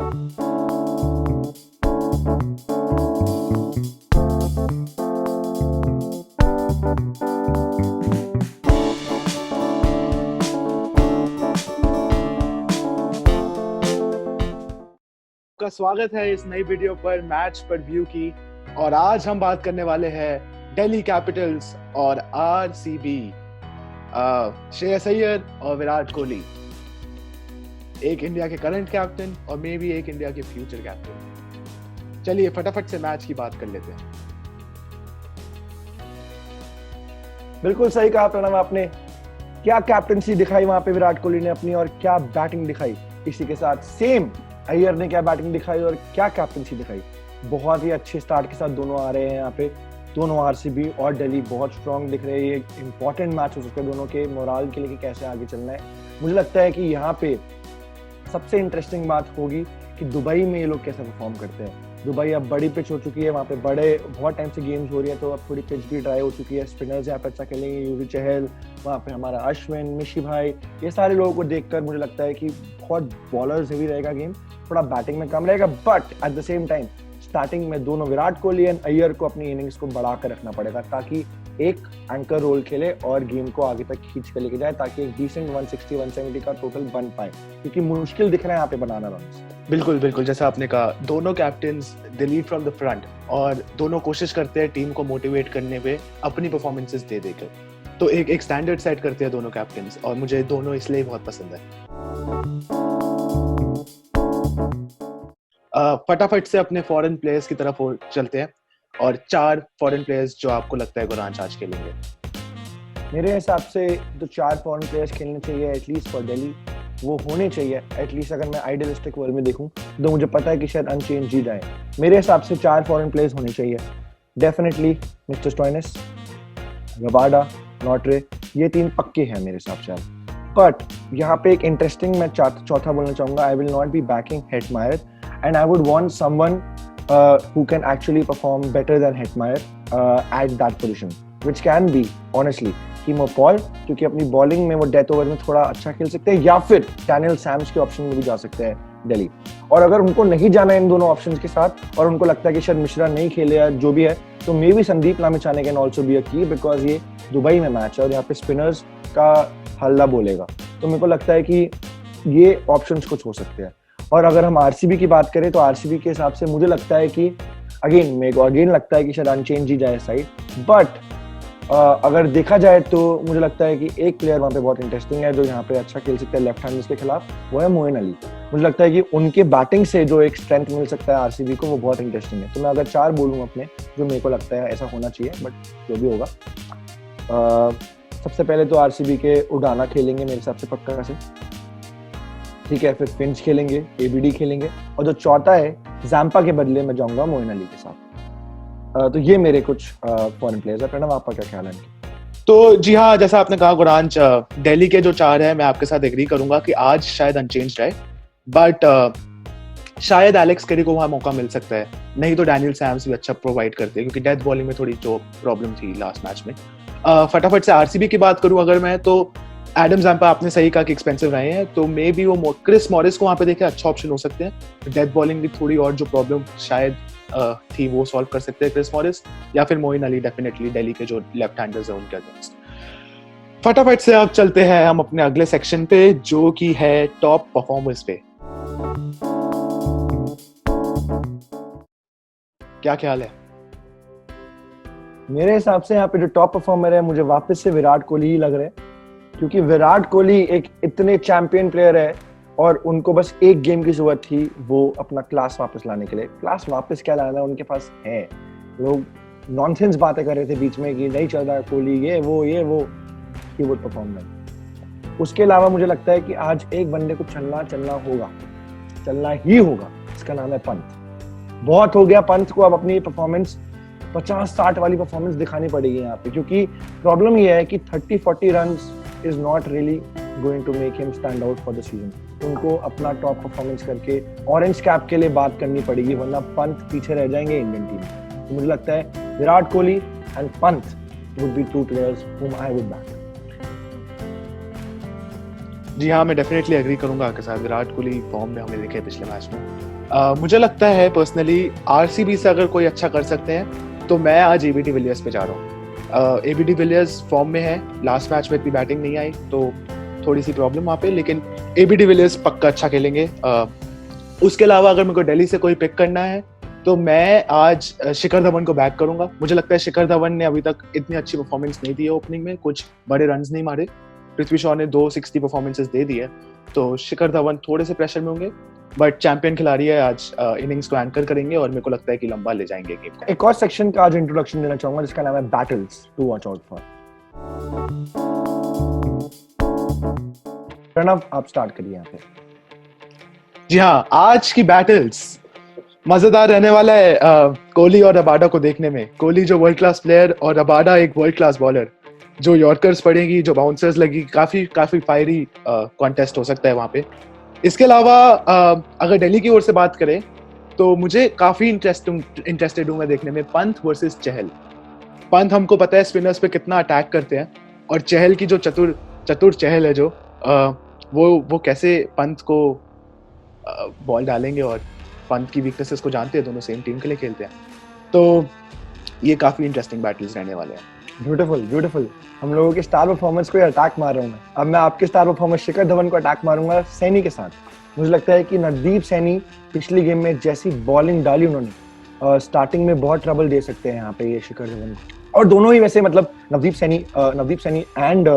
का स्वागत है इस नई वीडियो पर मैच पर व्यू की। और आज हम बात करने वाले हैं दिल्ली कैपिटल्स और आरसीबी, श्रेयस अय्यर और विराट कोहली, एक इंडिया के करंट कैप्टन और मे बी एक इंडिया के फ्यूचर कैप्टन। चलिए फटाफट से मैच की बात कर लेते हैं। बिल्कुल सही कहा प्रणव आपने। क्या कैप्टनसी दिखाई वहां पे विराट कोहली ने अपनी, और क्या बैटिंग दिखाई। इसी के साथ सेम अय्यर ने क्या बैटिंग दिखाई और क्या कैप्टनसी दिखाई। बहुत ही अच्छे स्टार्ट के साथ दोनों आ रहे हैं यहाँ पे। दोनों आरसीबी और दिल्ली बहुत स्ट्रांग दिख रहे हैं। ये इंपॉर्टेंट मैच हो सकता है दोनों के मोराल के लिए कि कैसे आगे चलना है। मुझे लगता है कि यहाँ पे सबसे इंटरेस्टिंग बात होगी कि दुबई में ये लोग कैसे परफॉर्म करते हैं। दुबई अब बड़ी पिच हो चुकी है, वहाँ पे बहुत टाइम से गेम्स हो रही है, तो अब थोड़ी पिच भी ड्राई हो चुकी है। स्पिनर्स यहाँ पे अच्छा खेलेंगे, युवी चहल, वहाँ पे हमारा अश्विन, मिशी भाई, ये सारे लोगों को देखकर मुझे लगता है कि बहुत बॉलर्स हेवी रहेगा गेम, थोड़ा बैटिंग में कम रहेगा। But at the same time starting में दोनों विराट कोहली एंड अय्यर को अपनी इनिंग्स को बढ़ाकर रखना पड़ेगा, ताकि एक एंकर रोल खेले और गेम को आगे तक खींच कर लेके जाए, ताकि एक डिसेंट 160-170 का टोटल बन पाए, क्योंकि मुश्किल दिख रहा है यहाँ पे बनाना रन्स। बिल्कुल बिल्कुल, जैसा आपने कहा, दोनों captains they lead from the front और दोनों कोशिश करते हैं टीम को मोटिवेट करने पे अपनी परफॉर्मेंसेस दे देकर। तो एक स्टैंडर्ड सेट करते हैं दोनों कैप्टन्स, और मुझे दोनों इसलिए बहुत पसंद है। फटाफट से अपने फॉरेन प्लेयर्स की तरफ चलते हैं, और 4 फॉरेन प्लेयर्स जो आपको लगता है गुरांच आज खेलेंगे। मेरे हिसाब से तो 4 फॉरेन प्लेयर्स खेलने चाहिए एटलीस्ट फॉर दिल्ली। वो होने चाहिए एटलीस्ट, अगर मैं आइडियलिस्टिक वर्ल्ड में देखूं तो मुझे पता है कि शायद अनचेंज जी जाए। मेरे हिसाब से 4 फॉरेन प्लेयर्स होने चाहिए। डेफिनेटली मिस्टर स्टोइनिस, रबाडा, नॉटरे, ये 3 पक्के हैं मेरे हिसाब से। बट यहाँ पे एक इंटरेस्टिंग मैं चौथा बोलना चाहूंगा। I will not be banking Hetmyer and I would want someone who can actually perform better than Hetmeyer at that position, which can be honestly Kimo Paul, क्योंकि अपनी बॉलिंग में वो डेथ ओवर में थोड़ा अच्छा खेल सकते हैं, या फिर डैनियल सैम्स के ऑप्शन में भी जा सकते हैं दिल्ली। और अगर उनको नहीं जाना है इन दोनों ऑप्शंस के साथ और उनको लगता है कि शायद मिश्रा नहीं खेले या जो भी है, तो may be Sandeep Lamichhane can also be a की, बिकॉज ये दुबई में मैच है और यहाँ पे स्पिनर्स का हल्ला बोलेगा। तो मेरे को लगता है कि ये ऑप्शंस कुछ हो सकते हैं। और अगर हम आरसीबी की बात करें तो आरसीबी के हिसाब से मुझे लगता है कि मेरे को लगता है कि शायद अनचेंज ही जाए साइड। बट अगर देखा जाए तो मुझे लगता है कि एक प्लेयर वहाँ पे बहुत इंटरेस्टिंग है जो यहाँ पे अच्छा खेल सकता है लेफ्ट हैंडर्स के खिलाफ, वो है मोइन अली। मुझे लगता है कि उनके बैटिंग से जो एक स्ट्रेंथ मिल सकता है आरसीबी को, वो बहुत इंटरेस्टिंग है। तो मैं अगर 4 बोलूँ अपने, जो मेरे को लगता है ऐसा होना चाहिए, बट जो भी होगा, सबसे पहले तो आरसीबी के उडाना खेलेंगे मेरे हिसाब से पक्का से, ठीक है। फिर फिंच खेलेंगे, एबीडी खेलेंगे, और जो चौथा है जैम्पा के बदले में जाऊंगा मोइन अली के साथ। तो ये मेरे कुछ फॉरेन प्लेयर्स है। प्रणव, आपका क्या ख्याल है? तो जी हाँ, जैसा आपने कहा गुरांच, दिल्ली के जो 4 है, मैं आपके साथ एग्री करूंगा कि आज शायद अनचेंज जाए, बट शायद एलेक्स कैरी को वहां मौका मिल सकता है, नहीं तो डैनियल सैम्स भी अच्छा प्रोवाइड करते हैं, क्योंकि डेथ बॉलिंग में थोड़ी जो प्रॉब्लम थी लास्ट मैच में। फटाफट से आरसीबी की बात करूं अगर मैं, तो एडम जैम्पा आपने सही कहा कि एक्सपेंसिव रहे हैं, तो मे बी वो क्रिस मॉरिस को वहां पे देखे अच्छा ऑप्शन हो सकते हैं। डेथ बॉलिंग की थोड़ी और जो प्रॉब्लम शायद थी वो सॉल्व कर सकते हैं क्रिस मॉरिस, या फिर मोइन अली डेफिनेटली दिल्ली के जो लेफ्ट हैंडर्स हैं उनके अगेंस्ट। फटाफट से अब चलते हैं हम अपने अगले सेक्शन पे, जो कि है टॉप परफॉर्मर्स पे। क्या ख्याल है? मेरे हिसाब से यहाँ पे जो टॉप परफॉर्मर है, मुझे वापस से विराट कोहली ही लग रहे हैं, क्योंकि विराट कोहली एक इतने चैंपियन प्लेयर है और उनको बस एक गेम की जरूरत थी वो अपना क्लास वापस लाने के लिए। क्लास वापस क्या लाना है, उनके पास है। लोग नॉनसेंस बातें कर रहे थे बीच में कि नहीं चल रहा कोहली, ये वो ही वुड परफॉर्म नहीं। उसके अलावा मुझे लगता है कि आज एक बंदे को चलना ही होगा। इसका नाम है पंत। बहुत हो गया पंत को अब अपनी परफॉर्मेंस 50-60 वाली परफॉर्मेंस दिखानी पड़ेगी यहाँ पे, क्योंकि प्रॉब्लम ये है कि 30-40 runs is not really going to make him stand out for the season. उनको अपना टॉप परफॉर्मेंस करके ऑरेंज कैप के लिए बात करनी पड़ेगी, वरना पंत पीछे रह जाएंगे इंडियन टीम। तो मुझे लगता है Virat Kohli and Pant would be 2 players whom I would back. जी हाँ, मैं डेफिनेटली एग्री करूंगा आपके साथ। विराट कोहली फॉर्म में हमने देखे पिछले मैच में। मुझे लगता है पर्सनली आरसीबी से अगर कोई अच्छा कर सकते हैं तो मैं आज एबी डिविलियर्स पे जा रहा हूँ। एबी डिविलियर्स फॉर्म में है, लास्ट मैच में इतनी बैटिंग नहीं आई तो थोड़ी सी प्रॉब्लम वहाँ पे, लेकिन एबी डिविलियर्स पक्का अच्छा खेलेंगे। उसके अलावा अगर मेरे को दिल्ली से कोई पिक करना है तो मैं आज शिखर धवन को बैक करूंगा। मुझे लगता है शिखर धवन ने अभी तक इतनी अच्छी परफॉर्मेंस नहीं दी है ओपनिंग में, कुछ बड़े रन्स नहीं मारे। पृथ्वी शॉ ने 260 परफॉर्मेंसेस दे दी है, तो शिखर धवन थोड़े से प्रेशर में होंगे, बट चैंपियन खिलाड़ी है, आज इनिंग्स को एंकर करेंगे और मेरे को लगता है कि लंबा ले जाएंगे गेम को। एक और सेक्शन का आज इंट्रोडक्शन देना चाहूंगा जिसका नाम है battles to watch out for. Pranav, आप स्टार्ट करिए यहाँ पे। जी हाँ, आज की बैटल्स मजेदार रहने वाला है कोहली और रबाडा को देखने में। कोहली जो वर्ल्ड क्लास प्लेयर और रबाडा एक वर्ल्ड क्लास बॉलर, जो यॉर्कर्स पड़ेगी, जो बाउंसर्स लगी, काफी फायरी कॉन्टेस्ट हो सकता है वहां पे। इसके अलावा अगर दिल्ली की ओर से बात करें तो मुझे काफी इंटरेस्टेड हूं मैं देखने में पंत वर्सेस चहल। पंत हमको पता है स्पिनर्स पे कितना अटैक करते हैं, और चहल की जो चतुर चहल है जो वो कैसे पंत को बॉल डालेंगे, और पंत की वीकनेसेस को जानते हैं, दोनों सेम टीम के लिए खेलते हैं, तो ये काफी इंटरेस्टिंग बैटल्स रहने वाले हैं। ब्यूटीफुल। हम लोगों के स्टार परफॉर्मेंस को अटैक मार रहा हूँ मैं। अब मैं आपके स्टार परफॉर्मेंस शिखर धवन को अटैक मारूंगा सैनी के साथ। मुझे लगता है कि नवदीप सैनी पिछली गेम में जैसी बॉलिंग डाली उन्होंने, स्टार्टिंग में बहुत ट्रबल दे सकते हैं यहाँ पे ये शिखर धवन को। और दोनों ही वैसे मतलब नवदीप सैनी एंड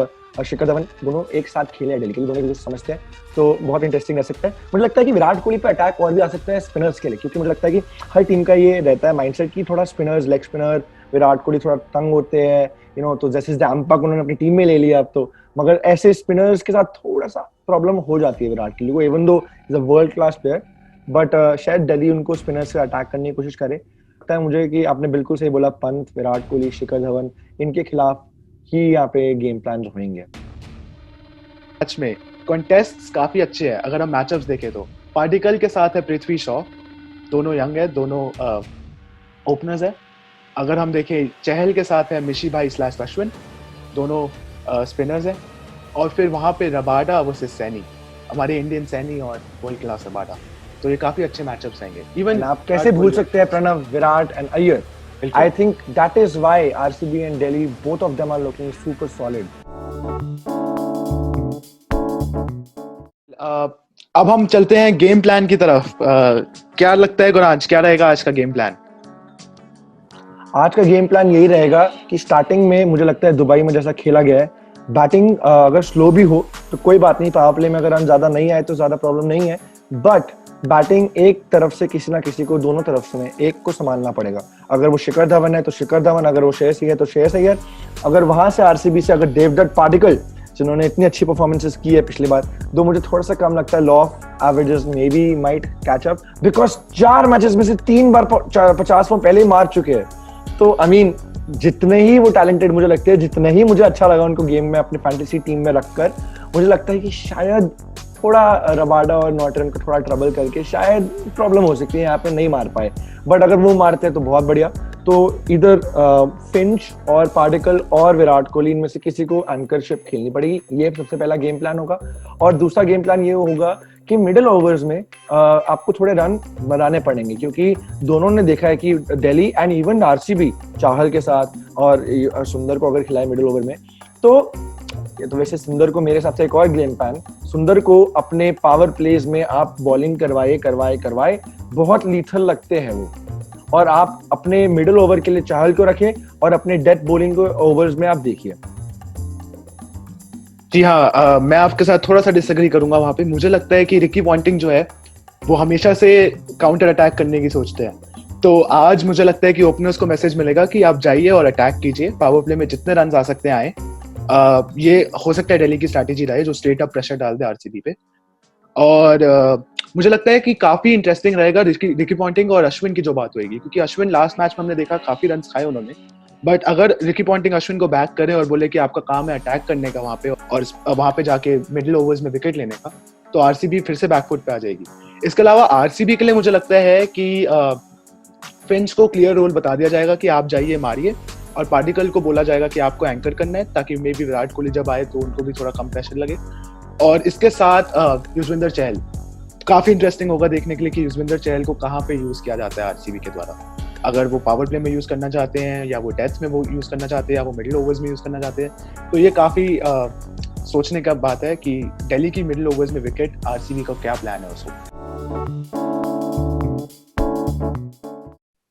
शिखर धवन दोनों एक साथ खेले हैं दिल्ली के लिए, दोनों एक समझते हैं, तो बहुत इंटरेस्टिंग रह सकता है। मुझे लगता है कि विराट कोहली पे अटैक और भी आ सकते हैं स्पिनर्स के लिए, क्योंकि मुझे लगता है कि हर टीम का ये रहता है माइंडसेट कि थोड़ा spinners, leg spinner Virat Kohli थोड़ा तंग होते हैं, तो जैसे डैम्पक उन्होंने अपनी टीम में ले लिया अब तो, मगर ऐसे स्पिनर्स के साथ थोड़ा सा प्रॉब्लम हो जाती है विराट कोहली को, even though is a world class player, but शायद दिल्ली उनको स्पिनर्स से अटैक करने की कोशिश करे। लगता है मुझे कि आपने बिल्कुल सही बोला, पंत, विराट कोहली, शिखर धवन, इनके खिलाफ ही यहाँ पे गेम प्लान होंगे। मैच में कॉन्टेस्ट्स काफी अच्छे हैं। अगर हम मैचअप्स देखें तो पार्टिकल के साथ है पृथ्वी शॉ, दोनों यंग है, दोनों ओपनर्स है। अगर हम देखें चहल के साथ है मिशी भाई / अश्विन, दोनों स्पिनर्स हैं। और फिर वहां पे रबाडा वर्सेस सैनी, हमारे इंडियन सैनी और वर्ल्ड क्लास रबाडा, तो ये काफी अच्छे मैचअप्स रहेंगे। इवन आप कैसे भूल सकते हैं Pranav, Virat and Iyer. I think that is why RCB and Delhi, both of them are looking super solid. अब हम चलते हैं गेम प्लान की तरफ। क्या लगता है गुरांश, क्या रहेगा आज का गेम प्लान? आज का गेम प्लान यही रहेगा कि स्टार्टिंग में मुझे लगता है दुबई में जैसा खेला गया है, बैटिंग अगर स्लो भी हो तो कोई बात नहीं, पावर प्ले में अगर रन ज्यादा नहीं आए तो ज्यादा प्रॉब्लम नहीं है, बट बैटिंग एक तरफ से किसी ना किसी को, दोनों तरफ से एक को संभालना पड़ेगा। अगर वो शिखर धवन है तो शिखर धवन, अगर वो श्रेयस अय्यर है तो श्रेयस अय्यर, अगर वहां से आरसीबी से अगर देवदत्त पाडिक्कल जिन्होंने इतनी अच्छी परफॉर्मेंसेस की है पिछली बार, दो मुझे थोड़ा सा कम लगता है, law of averages may be might catch up, because 4 matches में से 3 बार 50 रन पहले ही मार चुके हैं। तो आई मीन जितने ही वो टैलेंटेड मुझे लगते हैं, जितने ही मुझे अच्छा लगा उनको गेम में अपने फैंटेसी टीम में रखकर, मुझे लगता है कि शायद थोड़ा रबाडा और नॉर्टन को थोड़ा ट्रबल करके शायद प्रॉब्लम हो सकती है, यहाँ पे नहीं मार पाए, बट अगर वो मारते हैं तो बहुत बढ़िया। तो इधर फिंच और पार्टिकल और विराट कोहली, इनमें से किसी को एंकरशिप खेलनी पड़ेगी, ये सबसे पहला गेम प्लान होगा। और दूसरा गेम प्लान ये होगा कि मिडिल ओवर्स में आपको थोड़े रन बनाने पड़ेंगे, क्योंकि दोनों ने देखा है कि दिल्ली एंड इवन आरसीबी चाहल के साथ और सुंदर को अगर खिलाए मिडिल ओवर में, तो ये तो वैसे सुंदर को मेरे हिसाब से एक और गेम प्लान, सुंदर को अपने पावर प्लेज में आप बॉलिंग करवाए बहुत लीथल लगते हैं वो, और आप अपने मिडिल ओवर के लिए चाहल को रखें और अपने डेथ बॉलिंग को ओवर्स में आप देखिए। जी हाँ, मैं आपके साथ थोड़ा सा डिसएग्री करूंगा वहां पे। मुझे लगता है कि रिकी पॉन्टिंग जो है वो हमेशा से काउंटर अटैक करने की सोचते हैं, तो आज मुझे लगता है कि ओपनर्स को मैसेज मिलेगा कि आप जाइए और अटैक कीजिए, पावर प्ले में जितने रन आ सकते हैं आए। ये हो सकता है दिल्ली की स्ट्रैटेजी रहे जो स्ट्रेट अप प्रेशर डाल दे आरसीबी पे। और मुझे लगता है कि काफी इंटरेस्टिंग रहेगा रिकी पॉन्टिंग और अश्विन की जो बात होगी, क्योंकि अश्विन लास्ट मैच में हमने देखा काफी रन खाए उन्होंने, बट अगर रिकी पॉन्टिंग अश्विन को बैक करे और बोले कि आपका काम है अटैक करने का वहां पे, और वहां पे जाके मिडिल ओवर्स में विकेट लेने का, तो आरसीबी फिर से बैकफुट पे आ जाएगी। इसके अलावा आरसीबी के लिए मुझे लगता है कि फिंच को क्लियर रोल बता दिया जाएगा कि आप जाइए मारिए, और पार्टिकल को बोला जाएगा कि आपको एंकर करना है, ताकि मे बी विराट कोहली जब आए तो उनको भी थोड़ा कम प्रेशर लगे। और इसके साथ युजवेंद्र चहल, काफी इंटरेस्टिंग होगा देखने के लिए कि युजवेंद्र चहल को कहाँ पे यूज किया जाता है आरसीबी के द्वारा। अगर वो पावर प्ले में यूज करना चाहते हैं, या वो डेथ में वो यूज करना चाहते हैं, या वो मिडिल ओवर्स में यूज करना चाहते हैं, तो ये काफी सोचने का बात है कि दिल्ली की मिडिल ओवर्स में विकेट आरसीबी का क्या प्लान है उसको।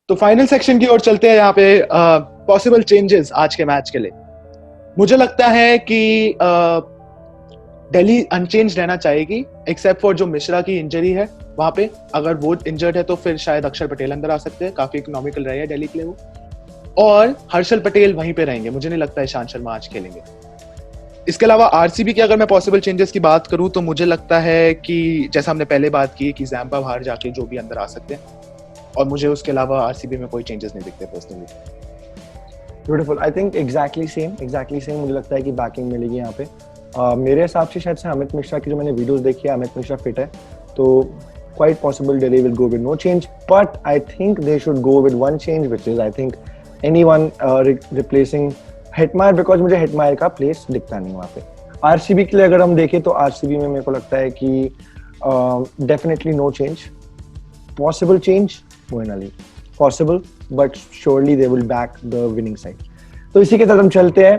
तो फाइनल सेक्शन की ओर चलते हैं। यहाँ पे पॉसिबल चेंजेस आज के मैच के लिए। मुझे लगता है कि दिल्ली अनचेंज रहना चाहेगी, एक्सेप्ट फॉर जो मिश्रा की इंजरी है वहां पे। अगर वो इंजर्ड है तो फिर शायद अक्षर पटेल अंदर आ सकते हैं, काफी इकोनॉमिकल रहेगा दिल्ली के लिए वो। और हर्षल पटेल वहीं पे रहेंगे, मुझे नहीं लगता ईशांत शर्मा आज खेलेंगे। इसके अलावा आरसीबी की अगर मैं पॉसिबल चेंजेस की बात करूं तो मुझे लगता है कि जैसा हमने पहले बात की कि जैम्पा बाहर जाके जो भी अंदर आ सकते हैं, और मुझे उसके अलावा आरसीबी में कोई चेंजेस नहीं दिखते personally. Beautiful, I think exactly same मुझे लगता है कि बैकिंग मिलेगी यहाँ पे। मेरे हिसाब से शायद से अमित मिश्रा की जो मैंने वीडियोस देखी है, अमित मिश्रा फिट है, तो quite possible Delhi will go with no change, but I think they should go with one change, which is I think anyone replacing Hetmyer, because मुझे Hetmyer का प्लेस दिखता नहीं वहाँ पे। आरसीबी के लिए अगर हम देखें तो आरसीबी में मेरे को लगता है कि definitely no change. Possible change Moeen Ali, possible, but surely they will back the winning side. तो इसी के साथ हम चलते हैं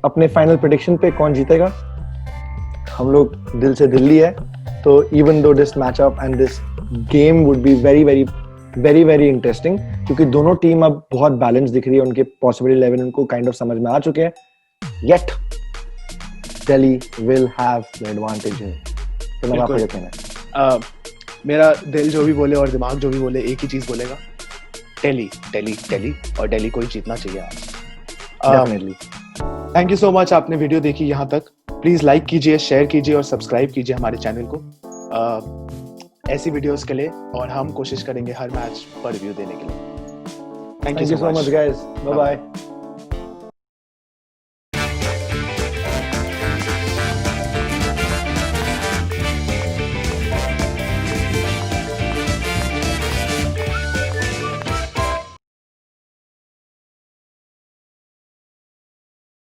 अपने फाइनल प्रेडिक्शन पे, कौन जीतेगा। हम लोग दिल से दिल्ली है, तो even though this matchup and this game would be very interesting, क्योंकि दोनों टीम अब बहुत बैलेंस दिख रही है, उनके पॉसिबल 11 उनको काइंड ऑफ समझ में आ चुके हैं, yet Delhi will have the advantage here। तो मैं आपको ये कहना है, मेरा दिल जो भी बोले और दिमाग जो भी बोले एक ही चीज बोलेगा, दिल्ली दिल्ली दिल्ली, और दिल्ली को ही जीतना चाहिए आज। Definitely. Thank you so much, आपने वीडियो देखी यहाँ तक। प्लीज लाइक कीजिए, शेयर कीजिए और सब्सक्राइब कीजिए हमारे चैनल को ऐसी वीडियोस के लिए, और हम कोशिश करेंगे हर मैच पर रिव्यू देने के लिए। Thank you so much guys, bye bye.